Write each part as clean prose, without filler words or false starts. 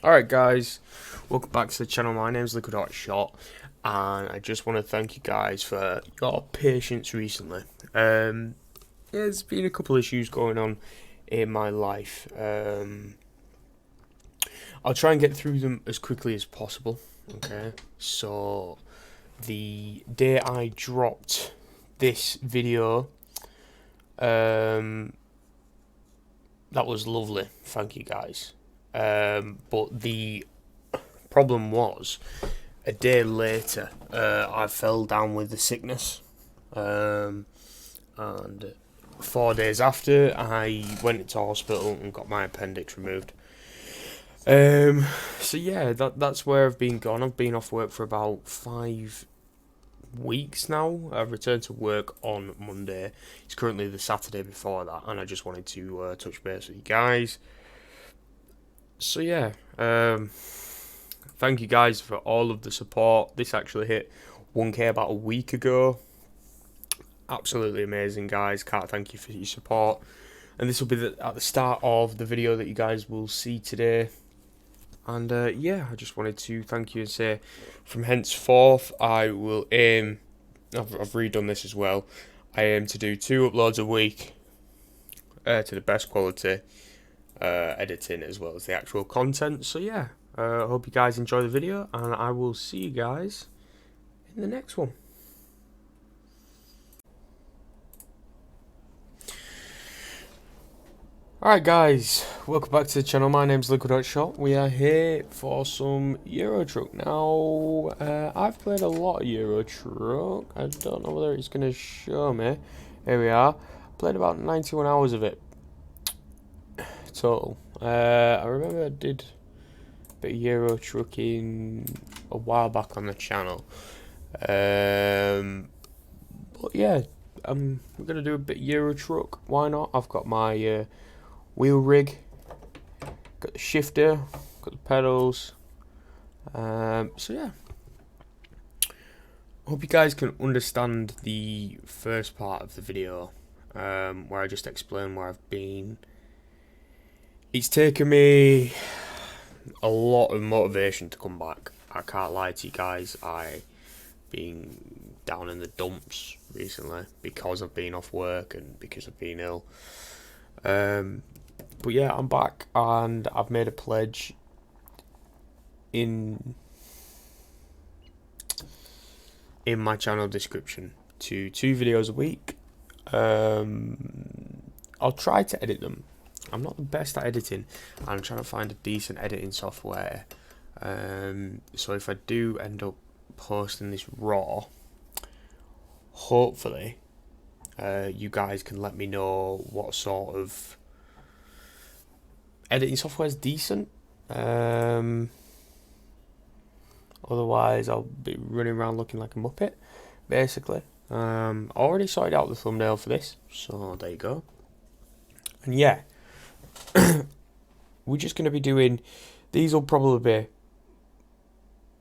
Alright guys, welcome back to the channel. My name's Shot, and I just want to thank you guys for your patience recently. There's been a couple issues going on in my life. I'll try and get through them as quickly as possible. Okay, so the day I dropped this video, that was lovely. Thank you guys. But the problem was, a day later, I fell down with the sickness, and 4 days after, I went into hospital and got my appendix removed. So yeah, that's where I've been gone. I've been off work for about 5 weeks now. I returned to work on Monday. It's currently the Saturday before that, and I just wanted to touch base with you guys. So yeah, thank you guys for all of the support. This actually hit 1K about a week ago. Absolutely amazing, guys. Can't thank you for your support. And this will be at the start of the video that you guys will see today. And yeah, I just wanted to thank you and say, from henceforth, I will aim. I've redone this as well. I aim to do 2 uploads a week, to the best quality. Editing as well as the actual content. So yeah, I hope you guys enjoy the video, and I will see you guys in the next one. Alright guys, welcome back to the channel. My name's Shot. We are here for some Euro Truck. Now, I've played a lot of Euro Truck. I don't know whether it's going to show me. Here we are. Played about 91 hours of it total. I remember I did a bit of Euro Trucking a while back on the channel. But yeah, we're going to do a bit of Euro Truck. Why not? I've got my wheel rig, got the shifter, got the pedals. So yeah, hope you guys can understand the first part of the video, where I just explain where I've been. It's taken me a lot of motivation to come back. I can't lie to you guys. I've been down in the dumps recently because I've been off work and because I've been ill. But yeah, I'm back, and I've made a pledge in my channel description to 2 videos a week. I'll try to edit them. I'm not the best at editing. I'm trying to find a decent editing software. So if I do end up posting this raw, hopefully you guys can let me know what sort of editing software is decent. Otherwise, I'll be running around looking like a muppet, basically. I already sorted out the thumbnail for this, so there you go. And yeah, we're just going to be doing, these will probably be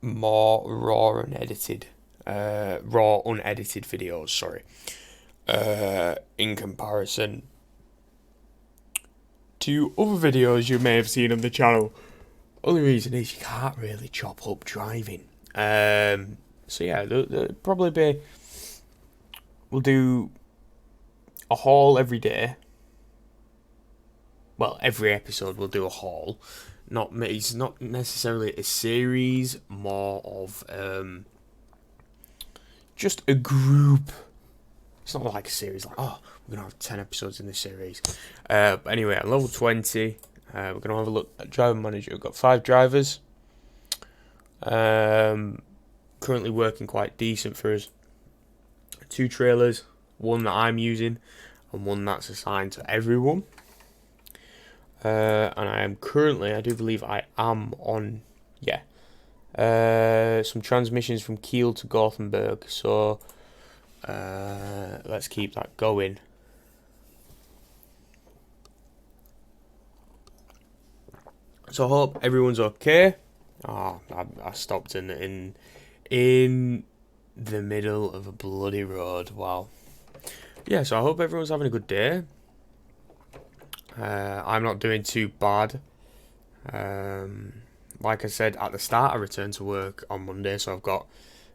more raw unedited videos, sorry, in comparison to other videos you may have seen on the channel. Only reason is you can't really chop up driving. So yeah, there'll probably be, we'll do a haul every day. Well, every episode we'll do a haul. It's not necessarily a series, more of just a group. It's not like a series, like, oh, we're going to have 10 episodes in this series. But anyway, at level 20, we're going to have a look at driver manager. We've got 5 drivers. Currently working quite decent for us. 2 trailers, 1 that I'm using, and 1 that's assigned to everyone. And I am currently, I do believe I am on, yeah, some transmissions from Kiel to Gothenburg. So let's keep that going. So I hope everyone's okay. Oh, I stopped in the middle of a bloody road. Wow. Yeah, so I hope everyone's having a good day. I'm not doing too bad. like I said at the start, I return to work on Monday, so I've got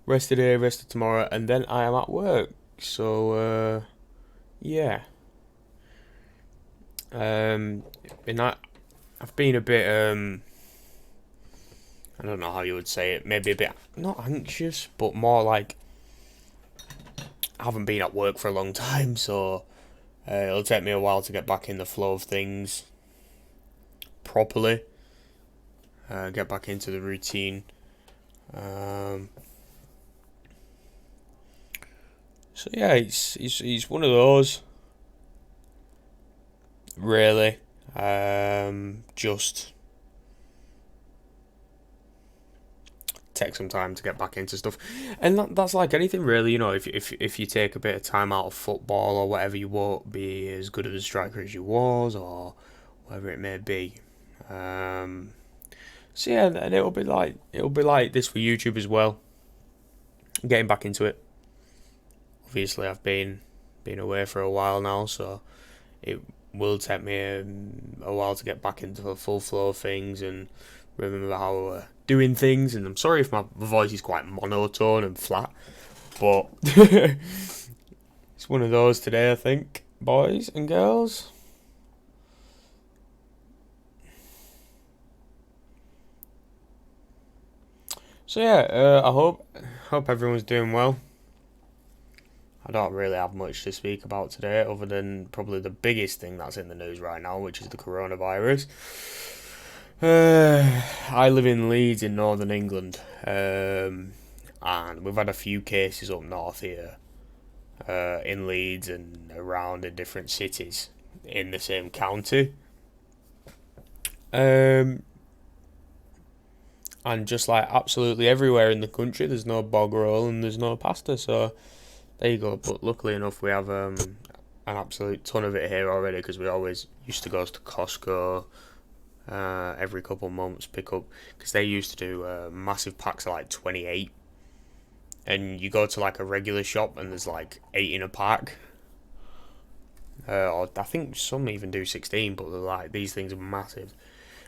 rest today, rest tomorrow, and then I am at work. So yeah, and I've been a bit I don't know how you would say it, maybe a bit not anxious, but more like I haven't been at work for a long time, so it'll take me a while to get back in the flow of things properly. Get back into the routine. So yeah, it's one of those. Really, just take some time to get back into stuff, and that's like anything really. You know, if you take a bit of time out of football or whatever, you won't be as good of a striker as you was, or whatever it may be. So yeah, and it'll be like this for YouTube as well. Getting back into it. Obviously, I've been away for a while now, so it will take me a while to get back into the full flow of things and remember how we're doing things. And I'm sorry if my voice is quite monotone and flat, but it's one of those today, I think, boys and girls. So yeah, I hope everyone's doing well. I don't really have much to speak about today, other than probably the biggest thing that's in the news right now, which is the coronavirus. I live in Leeds in northern England, and we've had a few cases up north here, in Leeds and around in different cities in the same county. And just like absolutely everywhere in the country, there's no bog roll and there's no pasta, so there you go. But luckily enough, we have an absolute ton of it here already, because we always used to go to Costco every couple of months, pick up, because they used to do massive packs of like 28, and you go to like a regular shop and there's like 8 in a pack, or I think some even do 16, but they're like, these things are massive,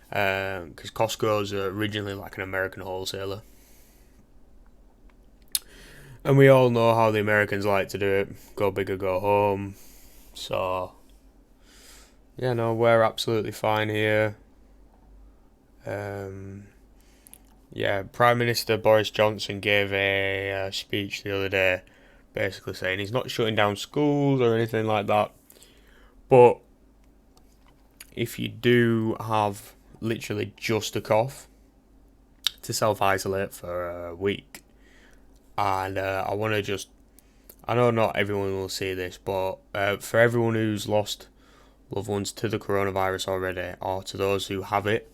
because Costco's originally like an American wholesaler. And we all know how the Americans like to do it. Go big or go home. So, yeah, no, we're absolutely fine here. Yeah, Prime Minister Boris Johnson gave a speech the other day, basically saying he's not shutting down schools or anything like that. But if you do have literally just a cough, to self-isolate for a week. And I want to just, I know not everyone will see this, but for everyone who's lost loved ones to the coronavirus already, or to those who have it,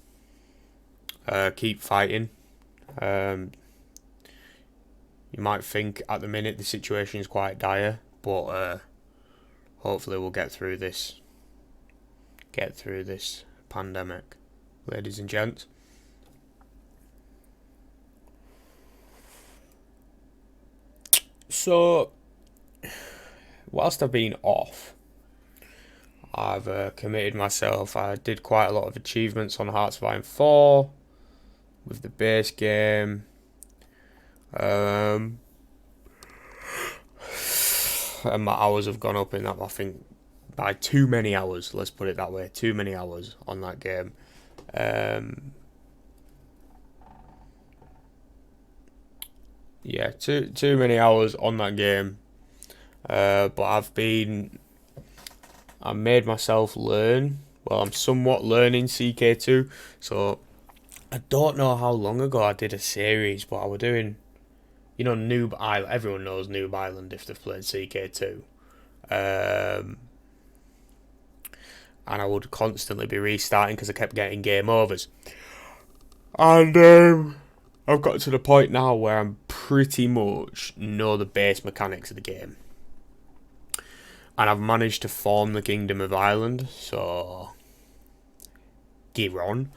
keep fighting. You might think at the minute the situation is quite dire, but hopefully we'll get through this pandemic, ladies and gents. So, whilst I've been off, I've committed myself. I did quite a lot of achievements on Hearts of Iron 4 with the base game. And my hours have gone up in that, I think, by too many hours, let's put it that way. Too many hours on that game. Yeah, too many hours on that game. But I made myself learn. Well, I'm somewhat learning CK2, so I don't know how long ago I did a series, but I was doing, Noob Island. Everyone knows Noob Island if they've played CK2. And I would constantly be restarting because I kept getting game overs. And I've got to the point now where I'm pretty much know the base mechanics of the game. And I've managed to form the Kingdom of Ireland, so gear on.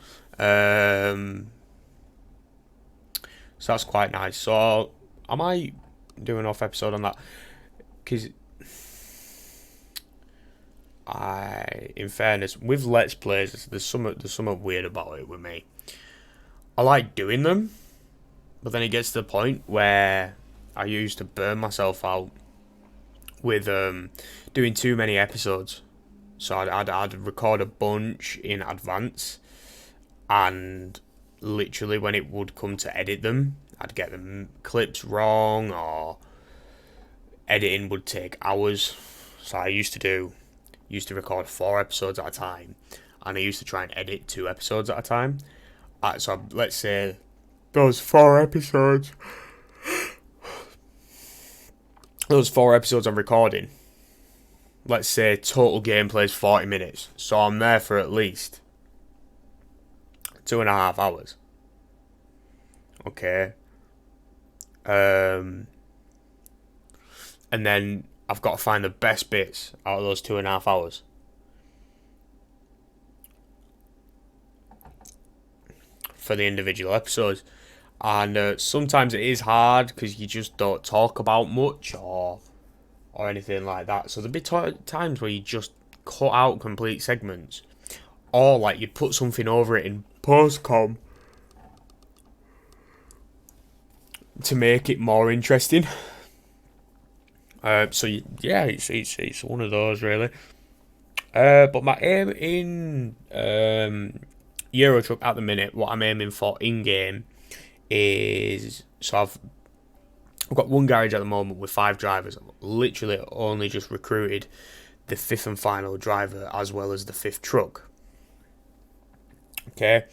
So that's quite nice. So I might do an off episode on that, because in fairness, with Let's Plays, there's something weird about it with me. I like doing them, but then it gets to the point where I used to burn myself out with doing too many episodes. So I'd record a bunch in advance, and literally when it would come to edit them, I'd get the clips wrong, or editing would take hours. So I used to record 4 episodes at a time, and I used to try and edit 2 episodes at a time. So let's say those 4 episodes, I'm recording, let's say total gameplay is 40 minutes. So I'm there for at least 2.5 hours. Okay. And then I've got to find the best bits out of those 2.5 hours. For the individual episodes. And sometimes it is hard because you just don't talk about much or anything like that. So there'll be times where you just cut out complete segments, or like you put something over it in postcom to make it more interesting. So yeah, it's one of those really. But my aim in Euro Truck at the minute, what I'm aiming for in game is, so I've got one garage at the moment with 5 drivers. I've literally only just recruited the 5th and final driver as well as the 5th truck. Okay.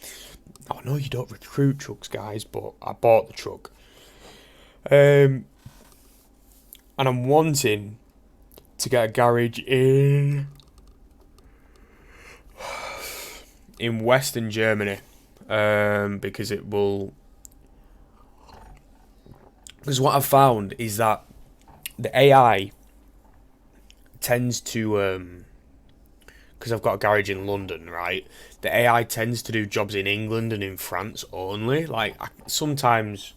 I know you don't recruit trucks, guys, but I bought the truck. And I'm wanting to get a garage in Western Germany, because it will. Because what I've found is that the AI tends to, because I've got a garage in London, right? The AI tends to do jobs in England and in France only. Like, sometimes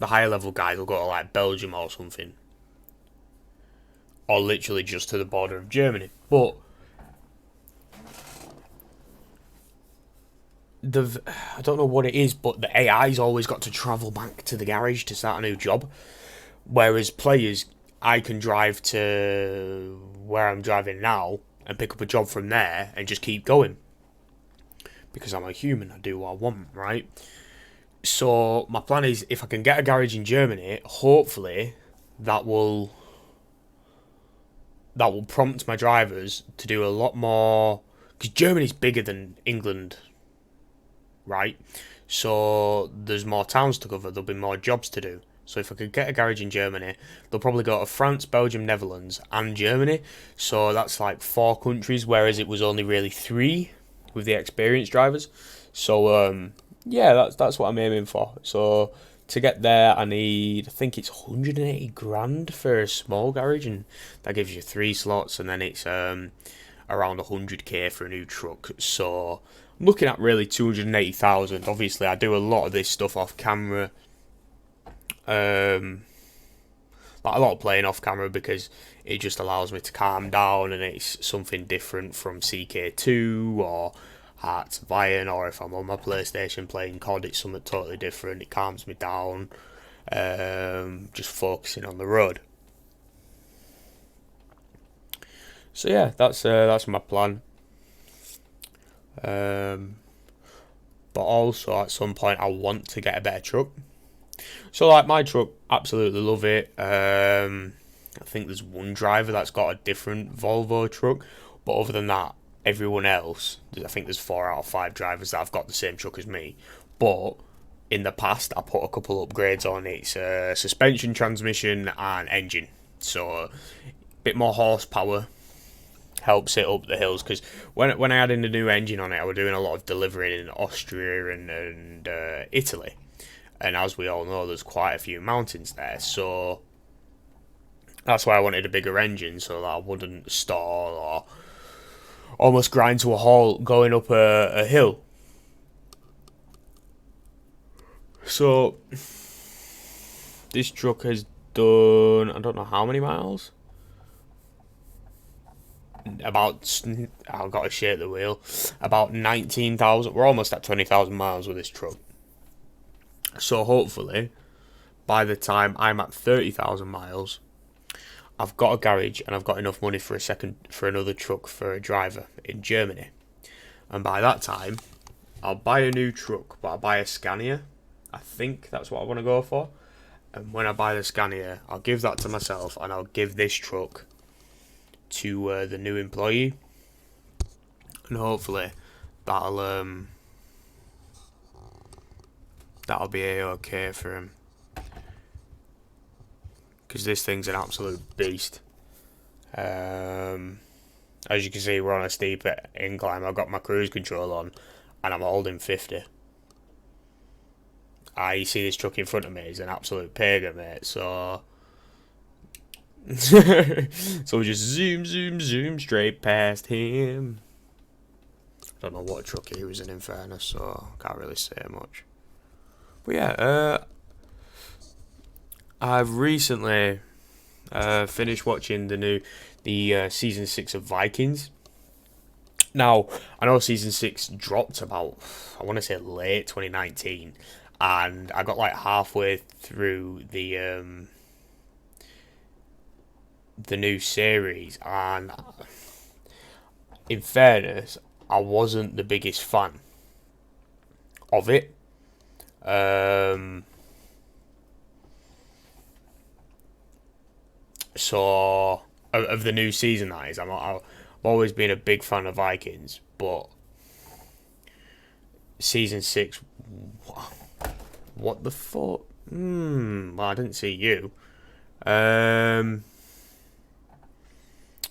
the higher level guys will go to like Belgium or something, or literally just to the border of Germany. But I don't know what it is, but the AI's always got to travel back to the garage to start a new job. Whereas players, I can drive to where I'm driving now and pick up a job from there and just keep going. Because I'm a human, I do what I want, right? So my plan is, if I can get a garage in Germany, hopefully that will prompt my drivers to do a lot more. Because Germany's bigger than England, right? So there's more towns to cover, there'll be more jobs to do. So if I could get a garage in Germany, they'll probably go to France, Belgium, Netherlands, and Germany. So that's like 4 countries, whereas it was only really 3 with the experienced drivers. So yeah, that's what I'm aiming for. So to get there, I think it's 180 grand for a small garage, and that gives you 3 slots, and then it's around 100k for a new truck. So I'm looking at really 280,000. Obviously, I do a lot of this stuff off camera. Like a lot of playing off camera, because it just allows me to calm down, and it's something different from CK2 or Hearts of Iron, or if I'm on my PlayStation playing COD, it's something totally different. It calms me down, just focusing on the road. So yeah, that's my plan. But also at some point I want to get a better truck. So like my truck, absolutely love it. I think there's one driver that's got a different Volvo truck, but other than that, everyone else, I think there's 4 out of 5 drivers that have got the same truck as me. But in the past, I put a couple upgrades on its suspension, transmission, and engine. So a bit more horsepower helps it up the hills. Because when I added a new engine on it, I was doing a lot of delivering in Austria and Italy. And as we all know, there's quite a few mountains there. So that's why I wanted a bigger engine, so that I wouldn't stall or almost grind to a halt going up a hill. So this truck has done, I don't know how many miles. I've got to shake the wheel. About 19,000. We're almost at 20,000 miles with this truck. So hopefully, by the time I'm at 30,000 miles, I've got a garage and I've got enough money for another truck for a driver in Germany. And by that time, I'll buy a new truck, but I'll buy a Scania. I think that's what I want to go for. And when I buy the Scania, I'll give that to myself and I'll give this truck to the new employee. And hopefully that'll be okay for him. Because this thing's an absolute beast. As you can see, we're on a steep incline. I've got my cruise control on and I'm holding 50. You see this truck in front of me is an absolute pagan, mate. So so we just zoom straight past him. I don't know what truck he was in fairness, so can't really say much. But yeah, I've recently finished watching the season 6 of Vikings. Now, I know season 6 dropped about, I want to say late 2019, and I got like halfway through the new series, and in fairness, I wasn't the biggest fan of it. So of the new season, that is, I've always been a big fan of Vikings, but season 6, what the fuck? Well, I didn't see you.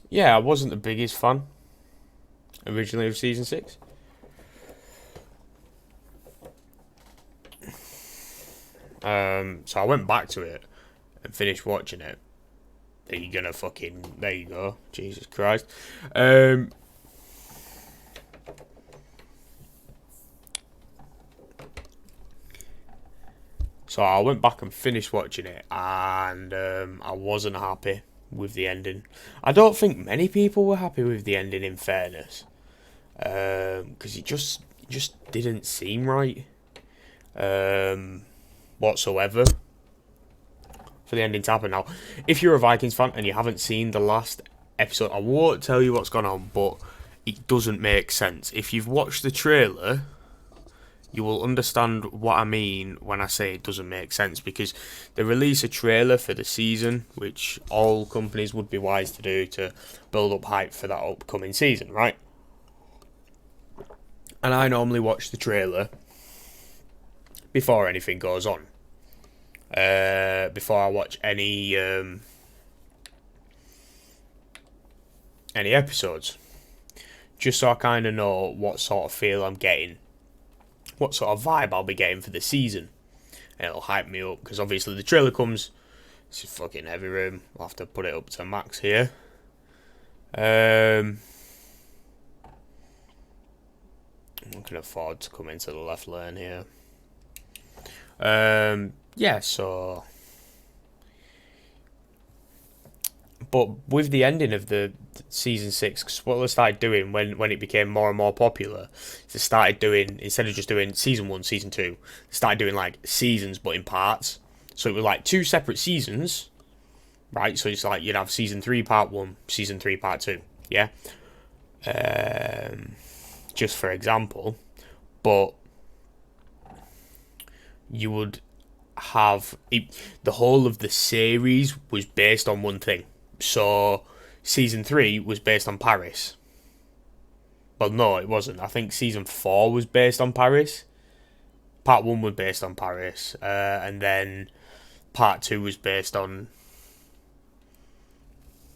Yeah, I wasn't the biggest fan originally of season 6. So I went back to it and finished watching it. There you go. Jesus Christ. So I went back and finished watching it, and I wasn't happy with the ending. I don't think many people were happy with the ending, in fairness, because it just didn't seem right whatsoever for the ending to happen. Now, if you're a Vikings fan and you haven't seen the last episode, I won't tell you what's gone on, but it doesn't make sense. If you've watched the trailer, you will understand what I mean when I say it doesn't make sense, because they release a trailer for the season, which all companies would be wise to do to build up hype for that upcoming season, right? And I normally watch the trailer before anything goes on. Before I watch any episodes, just so I kind of know what sort of feel I'm getting, what sort of vibe I'll be getting for the season, and it'll hype me up, because obviously the trailer comes. This is fucking heavy room. I'll have to put it up to max here. I can afford to come into the left lane here. Yeah, so, but with the ending of the season 6, what they started doing when it became more and more popular, they started doing, instead of just doing season 1, season 2, they started doing like seasons but in parts. So it was like 2 separate seasons, right? So it's like you'd have season 3 part 1, season 3 part 2, yeah. Just for example, but you would have the whole of the series was based on one thing. So season 3 was based on Paris. Well, no, it wasn't. I think season 4 was based on Paris. Part 1 was based on Paris, and then part 2 was based on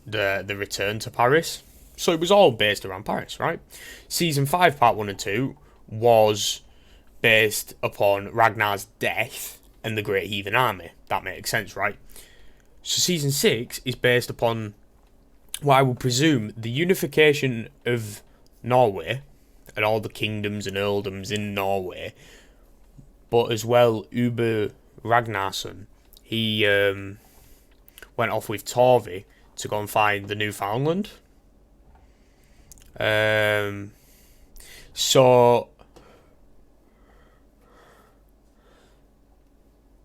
the return to Paris. So it was all based around Paris, right? Season 5, part 1 and 2 was based upon Ragnar's death and the Great Heathen Army. That makes sense, right? So season 6 is based upon what I would presume the unification of Norway and all the kingdoms and earldoms in Norway, but as well Uber Ragnarsson, he went off with Torvi to go and find the Newfoundland. So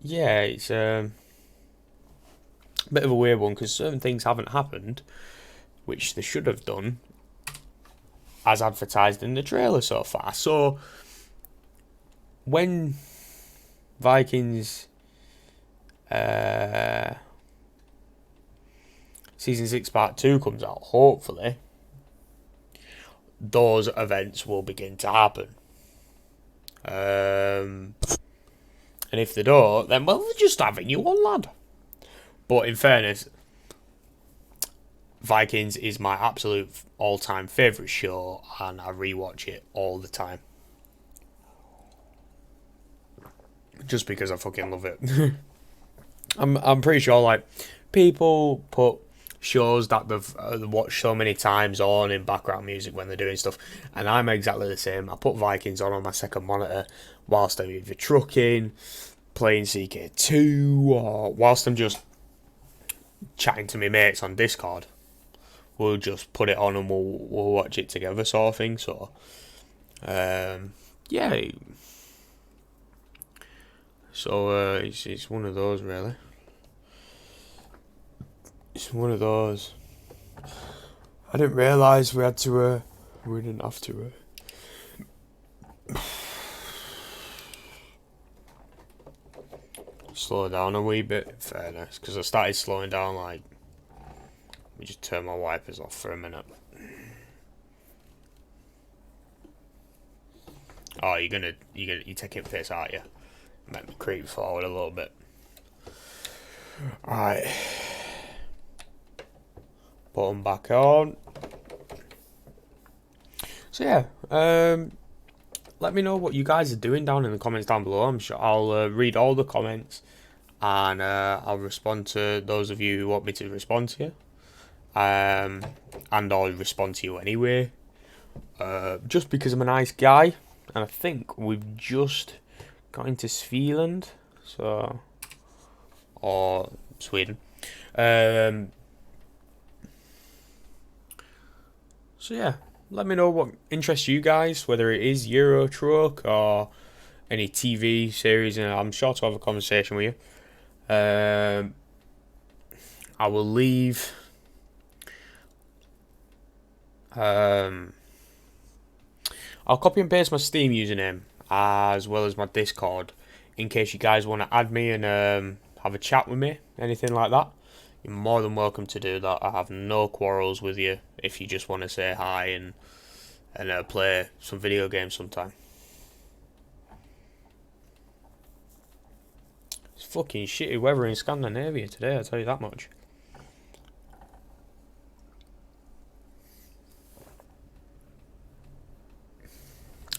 yeah, it's a bit of a weird one because certain things haven't happened, which they should have done, as advertised in the trailer so far. So when Vikings Season 6 Part 2 comes out, hopefully, those events will begin to happen. And if they don't, then, well, they're just having you on, lad. But in fairness, Vikings is my absolute all-time favourite show, and I rewatch it all the time. Just because I fucking love it. I'm pretty sure, like, people put shows that they've watched so many times on in background music when they're doing stuff, and I'm exactly the same. I put Vikings on my second monitor whilst I'm either trucking, playing CK2, or whilst I'm just chatting to my mates on Discord. We'll just put it on and we'll watch it together, sort of thing. So, yeah. So it's one of those, really. It's one of those. I didn't realise we had to. We didn't have to. Slow down a wee bit, in fairness, because I started slowing down. Like, let me just turn my wipers off for a minute. Oh, you're taking piss, aren't you? Let me creep forward a little bit. Alright. Put them back on. So yeah, let me know what you guys are doing down in the comments down below. I'm sure I'll read all the comments, and I'll respond to those of you who want me to respond to you. And I'll respond to you anyway. Just because I'm a nice guy, and I think we've just got into Svealand, so, or Sweden. So yeah, let me know what interests you guys, whether it is Euro Truck or any TV series, and I'm sure to have a conversation with you. I will leave I'll copy and paste my Steam username as well as my Discord in case you guys want to add me and have a chat with me, anything like that. You're more than welcome to do that. I have no quarrels with you if you just want to say hi and play some video games sometime. It's fucking shitty weather in Scandinavia today, I'll tell you that much.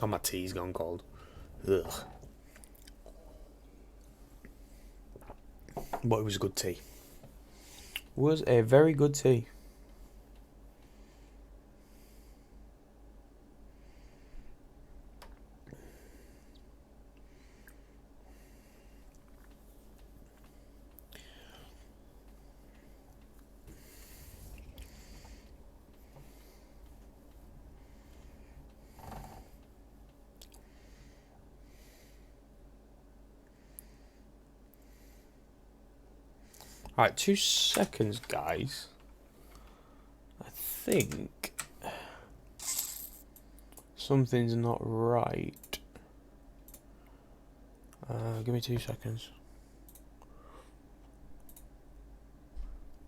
Oh, my tea's gone cold. Ugh. But it was a good tea. It was a very good tea. Alright, 2 seconds, guys. I think something's not right. Give me 2 seconds.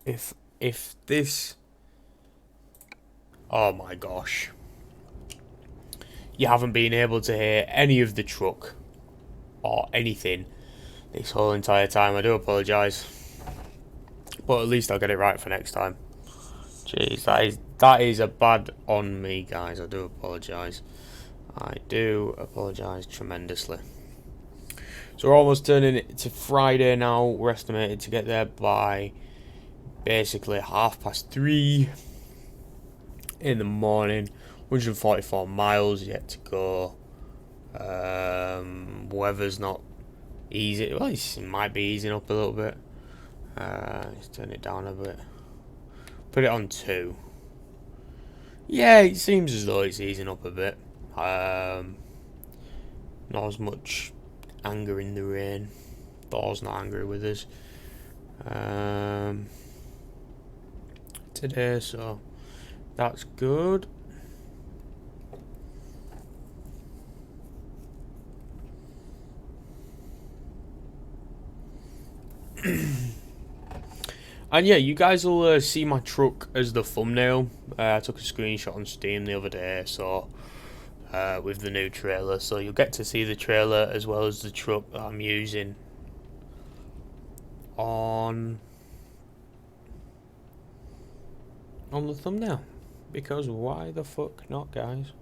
If this... Oh my gosh. You haven't been able to hear any of the truck or anything this whole entire time. I do apologise. But at least I'll get it right for next time. Jeez, that is a bad on me, guys. I do apologise. I do apologise tremendously. So we're almost turning it to Friday now. We're estimated to get there by basically 3:30 in the morning. 144 miles yet to go. Weather's not easy. Well, it might be easing up a little bit. Let's turn it down a bit. Put it on 2. Yeah, it seems as though it's easing up a bit. Not as much anger in the rain. Thor's not angry with us today, so that's good. And yeah, you guys will see my truck as the thumbnail. I took a screenshot on Steam the other day, so with the new trailer, so you'll get to see the trailer as well as the truck that I'm using on the thumbnail, because why the fuck not, guys?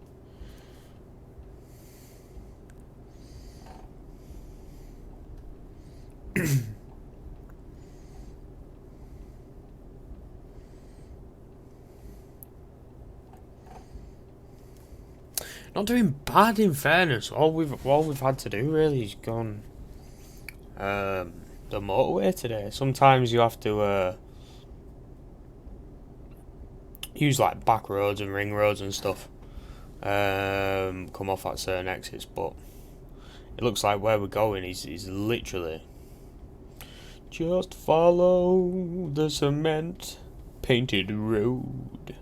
Not doing bad, in fairness. All we've had to do really is gone the motorway today. Sometimes you have to use like back roads and ring roads and stuff. Come off at certain exits, but it looks like where we're going is literally just follow the cement painted road.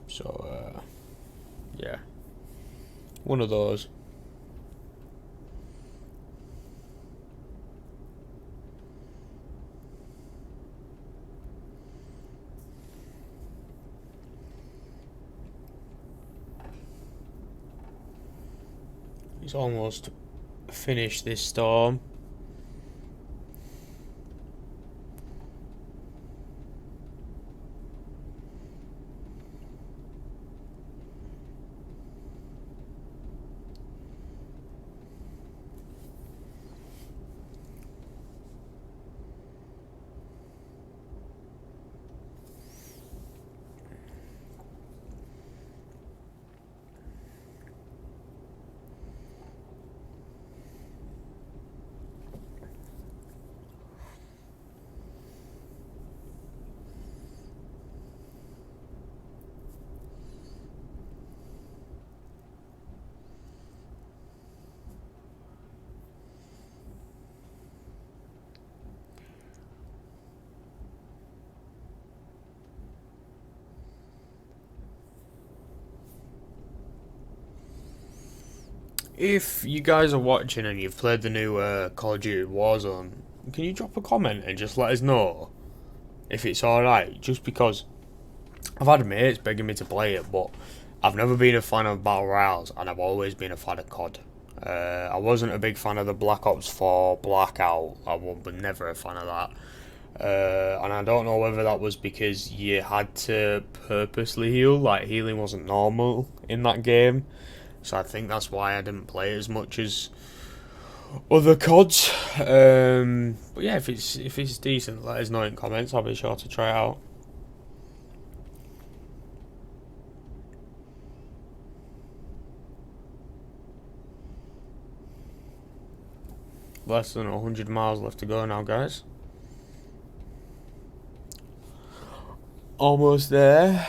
So yeah, one of those. He's almost finished this storm. If you guys are watching and you've played the new Call of Duty Warzone, can you drop a comment and just let us know if it's alright? Just because I've had mates begging me to play it, but I've never been a fan of Battle Royales, and I've always been a fan of COD. I wasn't a big fan of the Black Ops 4 Blackout. I was never a fan of that. And I don't know whether that was because you had to purposely heal, like healing wasn't normal in that game. So I think that's why I didn't play it as much as other CODs. But yeah, if it's decent, let us know in comments. I'll be sure to try it out. Less than 100 miles left to go now, guys. Almost there.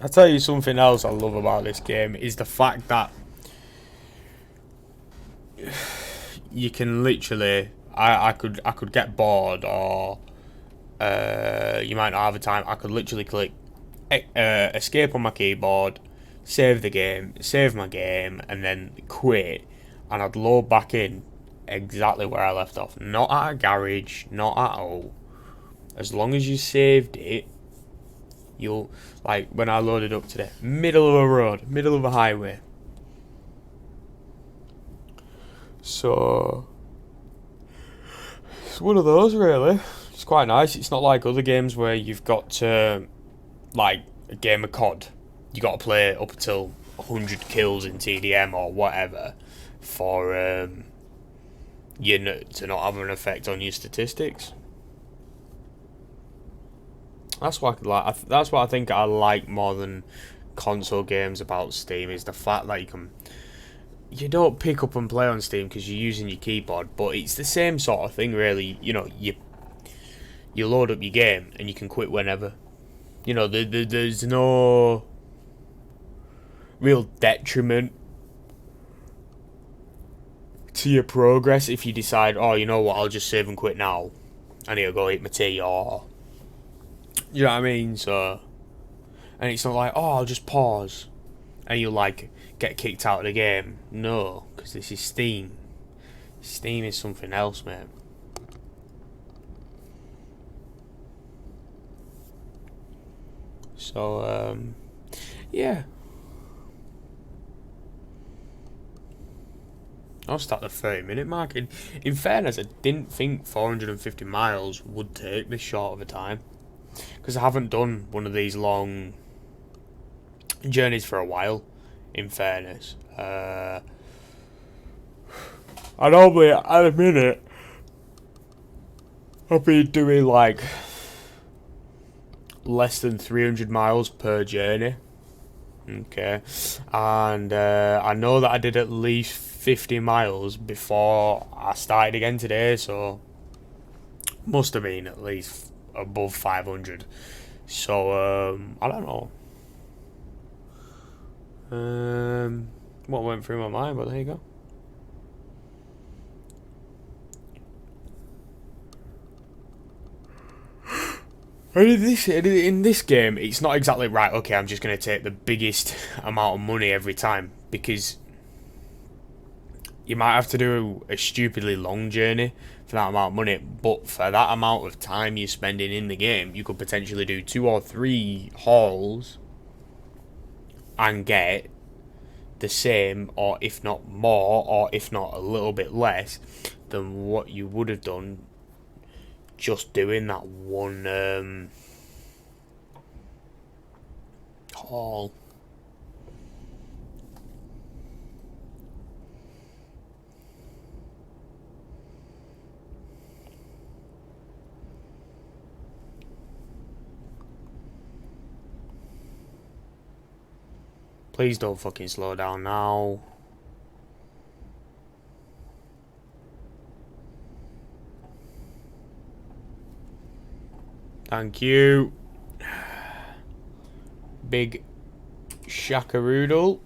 I'll tell you something else I love about this game is the fact that you can literally, I could get bored, or you might not have the time. I could literally click escape on my keyboard, save the game, save my game, and then quit, and I'd load back in exactly where I left off. Not at a garage, not at all. As long as you saved it, you'll, like when I loaded up today, middle of a road, middle of a highway. So it's one of those, really. It's quite nice. It's not like other games where you've got to, like a game of COD, you got to play up until 100 kills in TDM or whatever for you know, to not have an effect on your statistics. That's what that's what I think I like more than console games about Steam, is the fact that you can you don't pick up and play on Steam because you're using your keyboard, but it's the same sort of thing, really. You know, you load up your game and you can quit whenever. You know, there's no real detriment to your progress if you decide, oh, you know what, I'll just save and quit now. I need to go eat my tea, or you know what I mean. So, and it's not like, oh, I'll just pause and you like get kicked out of the game. No, because this is Steam. Steam is something else, mate. So, yeah. I'll start the 30-minute mark. In fairness, I didn't think 450 miles would take this short of a time. Because I haven't done one of these long journeys for a while, in fairness. I normally, at a minute, I'll be doing like less than 300 miles per journey. Okay. And I know that I did at least 50 miles before I started again today, so must have been at least above 500. So, I don't know. What went through my mind, but there you go. In this game, it's not exactly right, okay, I'm just going to take the biggest amount of money every time, because you might have to do a stupidly long journey for that amount of money, but for that amount of time you're spending in the game, you could potentially do 2 or 3 hauls and get the same, or if not more, or if not a little bit less than what you would have done just doing that one haul. Please don't fucking slow down now. Thank you. Big shakaroodle.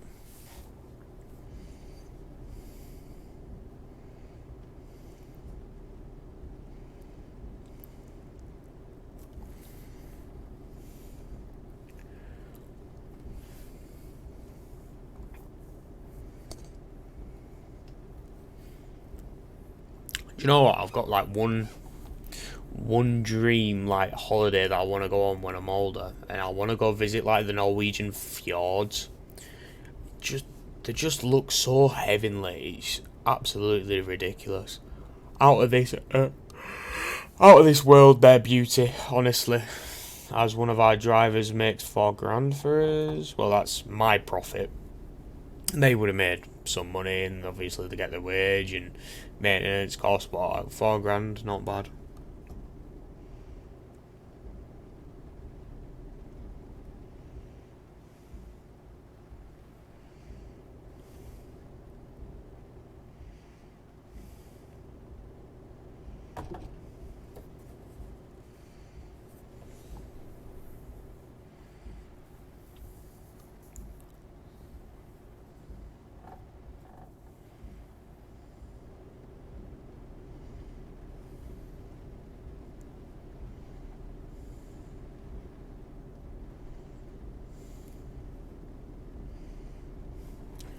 Do you know what? I've got like one dream like holiday that I want to go on when I'm older, and I want to go visit like the Norwegian fjords. They just look so heavenly. It's absolutely ridiculous. Out of this world, their beauty. Honestly, as one of our drivers makes $4,000 for us, well, that's my profit. They would have made some money, and obviously they get their wage and maintenance costs, but $4,000, not bad.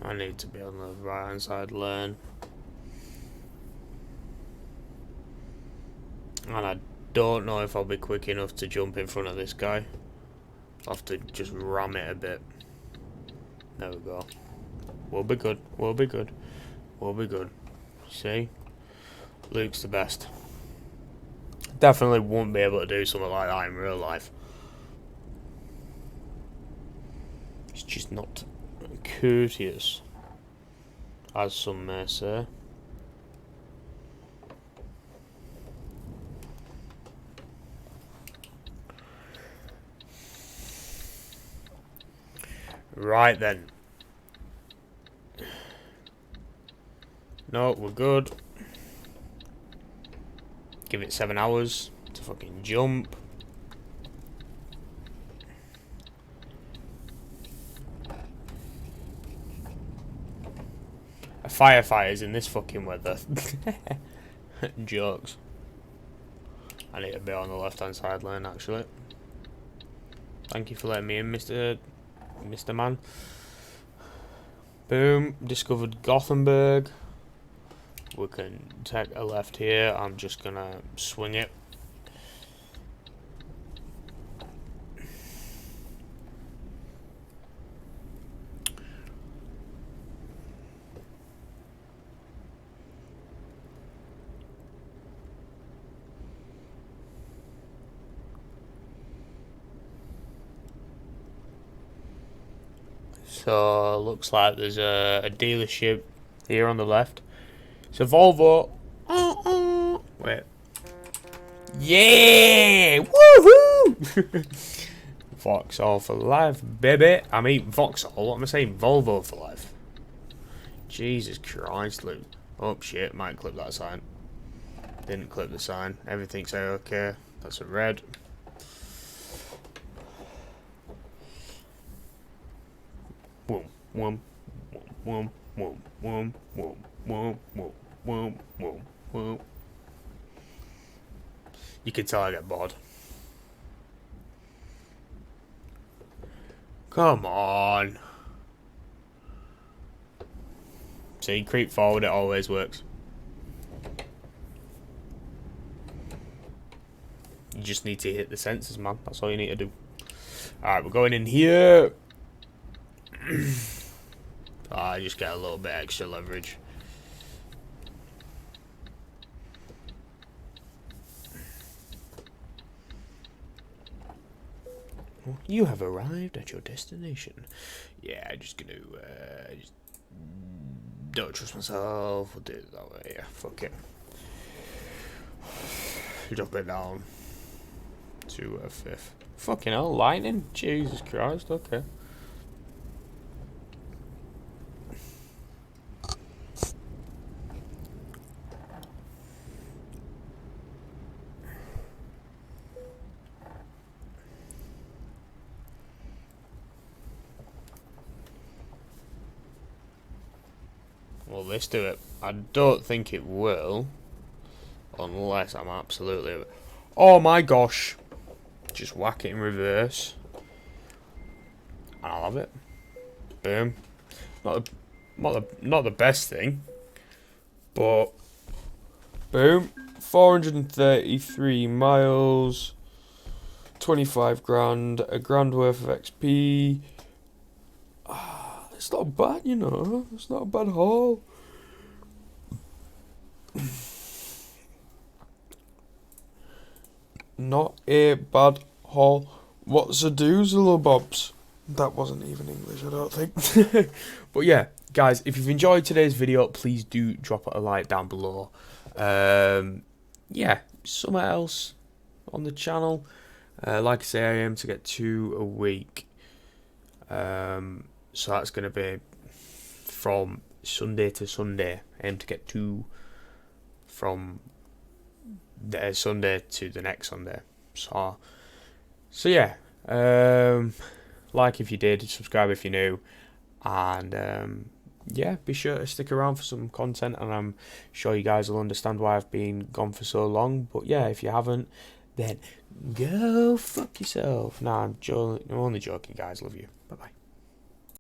I need to be on the right hand side lane. And I don't know if I'll be quick enough to jump in front of this guy. I'll have to just ram it a bit. There we go. We'll be good. We'll be good. We'll be good. See? Luke's the best. Definitely won't be able to do something like that in real life. It's just not courteous, as some may say. Right then. No, we're good. Give it 7 hours to fucking jump. A firefighter's in this fucking weather. Jokes. I need to be on the left-hand side lane, actually. Thank you for letting me in, Mr. Man. Boom. Discovered Gothenburg. We can take a left here. I'm just gonna swing it. So looks like there's a dealership here on the left. It's a Volvo. Wait. Yeah! Woohoo! Vauxhall for life, baby. I mean Vauxhall. What am I saying? Volvo for life. Jesus Christ, Luke. Oh shit! Might clip that sign. Didn't clip the sign. Everything's okay. That's a red. Whoom, whoom, whoom, whoom, whoom, whoom, whoom, whoom, whoom, whoom, whoom. You can tell I get bored. Come on. See, creep forward, it always works. You just need to hit the sensors, man. That's all you need to do. Alright, we're going in here. I just get a little bit extra leverage. You have arrived at your destination. Yeah, I'm just gonna just don't trust myself. We'll do it that way. Yeah, fuck it. Drop it down to a fifth. Fucking hell, lightning! Jesus Christ. Okay. Well, let's do it. I don't think it will, unless I'm absolutely. Oh my gosh! Just whack it in reverse, and I'll have it. Boom. Not the best thing, but boom. 433 miles, 25 grand, a grand worth of XP. It's not bad, you know. It's not a bad haul. Not a bad haul. What's a doozle, Bobs? That wasn't even English, I don't think. But yeah, guys, if you've enjoyed today's video, please do drop a like down below. Yeah, somewhere else on the channel. Like I say, I aim to get 2 a week. So that's going to be from Sunday to Sunday. I aim to get 2 from the Sunday to the next Sunday. So yeah. Like if you did, subscribe if you're new, and yeah, be sure to stick around for some content, and I'm sure you guys will understand why I've been gone for so long. But yeah, if you haven't, then go fuck yourself. Nah, I'm only joking, guys. Love you. Bye bye.